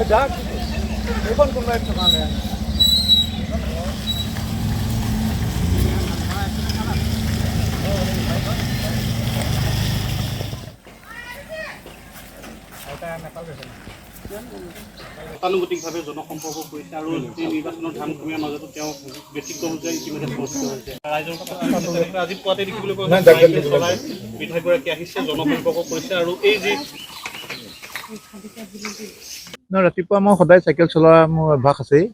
যাক এখন কোনোবাই থকা নাই গতানুগতিকভাৱে জনসম্পৰ্ক কৰিছে আৰু এই নিৰ্বাচনৰ ধাম ধুমীয়াৰ মাজতো তেওঁ ব্যতিক্ৰম যে ইতিমধ্যে সমষ্টিত হৈছে ৰাইজৰ আজি পুৱাতে দেখিবলৈ পোৱা চলাই বিধায়কগৰাকী আহিছে জনসম্পৰ্ক কৰিছে আৰু এই যি ৰাতিপুৱা মই সদায় চাইকেল চলোৱা মোৰ অভ্যাস আছেই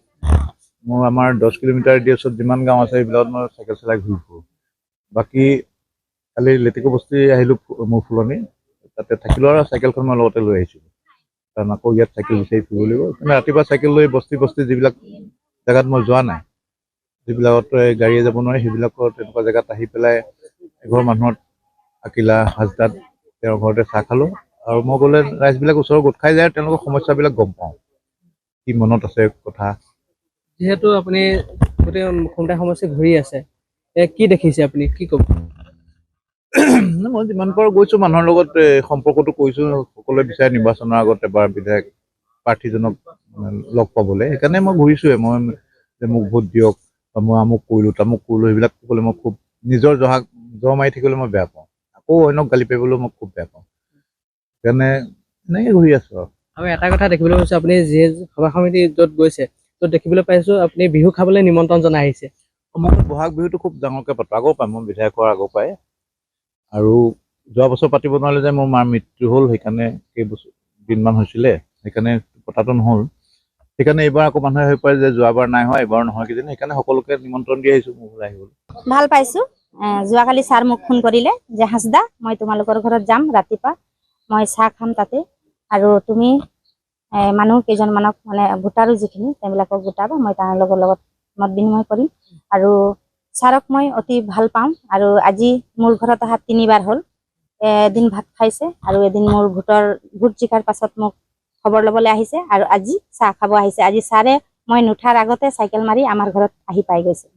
মোৰ আমাৰ 10 কিলোমিটাৰ ৰেডিয়াছত যিমান গাঁও আছে এইবিলাকত মই চাইকেল চলাই ঘূৰি ফুৰোঁ বাকী কালি লেটেকু বস্তি আহিলোঁ মোৰ ফুলনি তাতে থাকিলোঁ আৰু চাইকেলখন মই লগতে লৈ আহিছিলোঁ কাৰণ আকৌ ইয়াত চাইকেল বিচাৰি ফুৰিব লাগিব কিন্তু ৰাতিপুৱা চাইকেল লৈ বস্তি যিবিলাক জেগাত মই যোৱা নাই যিবিলাকত গাড়ীয়ে যাব নোৱাৰে সেইবিলাকত তেনেকুৱা জেগাত আহি পেলাই এঘৰ মানুহৰ আকিলা হাজদাত তেওঁৰ ঘৰতে চাহ খালোঁ আৰু মই গ'লে ৰাইজবিলাক ওচৰৰ গোট খাই যায় তেওঁলোকৰ সমস্যাবিলাক গম পাওঁ কি মনত আছে কথা যিহেতু আপুনি গোটেই খুমটা সমষ্টি ঘূৰি আছে কি দেখিছে আপুনি কি ক'ব মই যিমান পাৰোঁ গৈছোঁ মানুহৰ লগত সম্পৰ্কটো কৰিছোঁ সকলোৱে বিচাৰে নিৰ্বাচনৰ আগত এবাৰ বিধায়ক প্ৰাৰ্থীজনক লগ পাবলৈ সেইকাৰণে মই ঘূৰিছোঁৱে মই যে মোক ভোট দিয়ক বা মই আমুক কৰিলোঁ তামুক কৰিলোঁ সেইবিলাক ক'লে মই খুব নিজৰ জহ মাৰি থাকিবলৈ মই বেয়া পাওঁ আকৌ অন্যক গালি পাৰিবলৈও মই খুব বেয়া পাওঁ সেইকাৰণে এনেকৈ ঘূৰি আছোঁ আৰু এটা কথা দেখিবলৈ পাইছোঁ আপুনি যিয়ে সভা সমিতি য'ত গৈছে ত'ত দেখিবলৈ পাইছোঁ আপুনি বিহু খাবলৈ নিমন্ত্ৰণ জনাই আহিছে মই বহাগ বিহুটো খুব ডাঙৰকৈ পাতোঁ আগৰ পৰাই মই বিধায়ক হোৱাৰ আগৰ পৰাই আৰু যোৱা বছৰ পাতিব নোৱাৰিলে যে মোৰ মাৰ মৃত্যু হ'ল সেইকাৰণে দিনমান হৈছিলে সেইকাৰণে পতাটো নহ'ল সেইকাৰণে এইবাৰ আকৌ মানুহে হৈ পাৰে যে যোৱাবাৰ নাই হোৱা এইবাৰ নহয় কিজানি সেইকাৰণে সকলোকে নিমন্ত্ৰণ দি আহিছোঁ মোৰ ঘৰলৈ আহিবলৈ ভাল পাইছোঁ যোৱাকালি ছাৰ মোক ফোন কৰিলে যে হাঁচদা মই তোমালোকৰ ঘৰত যাম ৰাতিপুৱা মই চাহ খাম তাতে আৰু তুমি মানুহ কেইজনমানক মানে ভোটাৰো যিখিনি তেওঁবিলাকক গোটাবা মই তেওঁলোকৰ লগত মত বিনিময় কৰিম আৰু ছাৰক মই অতি ভাল পাওঁ আৰু আজি মোৰ ঘৰত অহা 3বাৰ হ'ল এদিন ভাত খাইছে আৰু এদিন মোৰ ভোট জিকাৰ পাছত মোক খবৰ ল'বলৈ আহিছে আৰু আজি চাহ খাব আহিছে আজি ছাৰে মই নুঠাৰ আগতে চাইকেল মাৰি আমাৰ ঘৰত আহি পাই গৈছে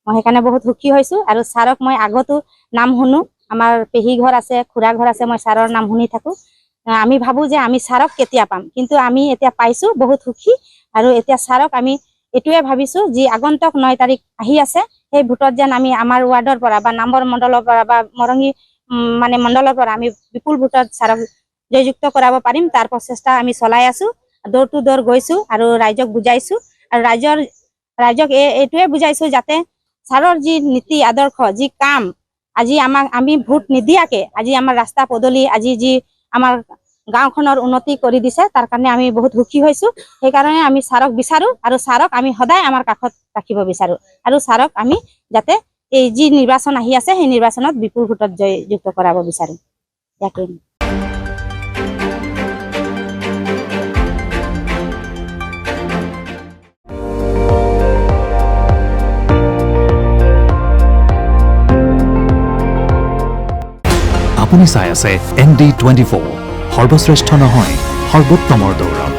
মই সেইকাৰণে বহুত সুখী হৈছোঁ আৰু ছাৰক মই আগতো নাম শুনো আমাৰ পেহী ঘৰ আছে খুৰা ঘৰ আছে মই ছাৰৰ নাম শুনি থাকোঁ আমি ভাবোঁ যে আমি ছাৰক কেতিয়া পাম কিন্তু আমি এতিয়া পাইছোঁ বহুত সুখী আৰু এতিয়া ছাৰক আমি এইটোৱে ভাবিছোঁ যি আগন্তুক 9 তাৰিখ আহি আছে সেই ভোটত যেন আমি আমাৰ ৱাৰ্ডৰ পৰা বা নাম্বৰ মণ্ডলৰ পৰা বা মৰঙী মানে মণ্ডলৰ পৰা আমি বিপুল ভোটত ছাৰক জয়যুক্ত কৰাব পাৰিম তাৰ প্ৰচেষ্টা আমি চলাই আছোঁ ডোৰ টু ডোৰ গৈছোঁ আৰু ৰাইজক বুজাইছোঁ আৰু ৰাইজক এইটোৱে বুজাইছোঁ যাতে ছাৰৰ যি নীতি আদৰ্শ যি কাম আজি আমি ভোট নিদিয়াকে আজি আমাৰ ৰাস্তা পদূলি আজি যি আমাৰ গাঁওখনৰ উন্নতি কৰি দিছে তাৰ কাৰণে আমি বহুত সুখী হৈছোঁ সেইকাৰণে আমি ছাৰক বিচাৰোঁ আৰু ছাৰক আমি সদায় আমাৰ কাষত ৰাখিব বিচাৰোঁ আৰু ছাৰক আমি যাতে এই যি নিৰ্বাচন আহি আছে সেই নিৰ্বাচনত বিপুল ভোটত জয়যুক্ত কৰাব বিচাৰোঁ ইয়াকে আপুনি চাই আছে ND24 সৰ্বশ্ৰেষ্ঠ নহয় সৰ্বোত্তমৰ দৌৰত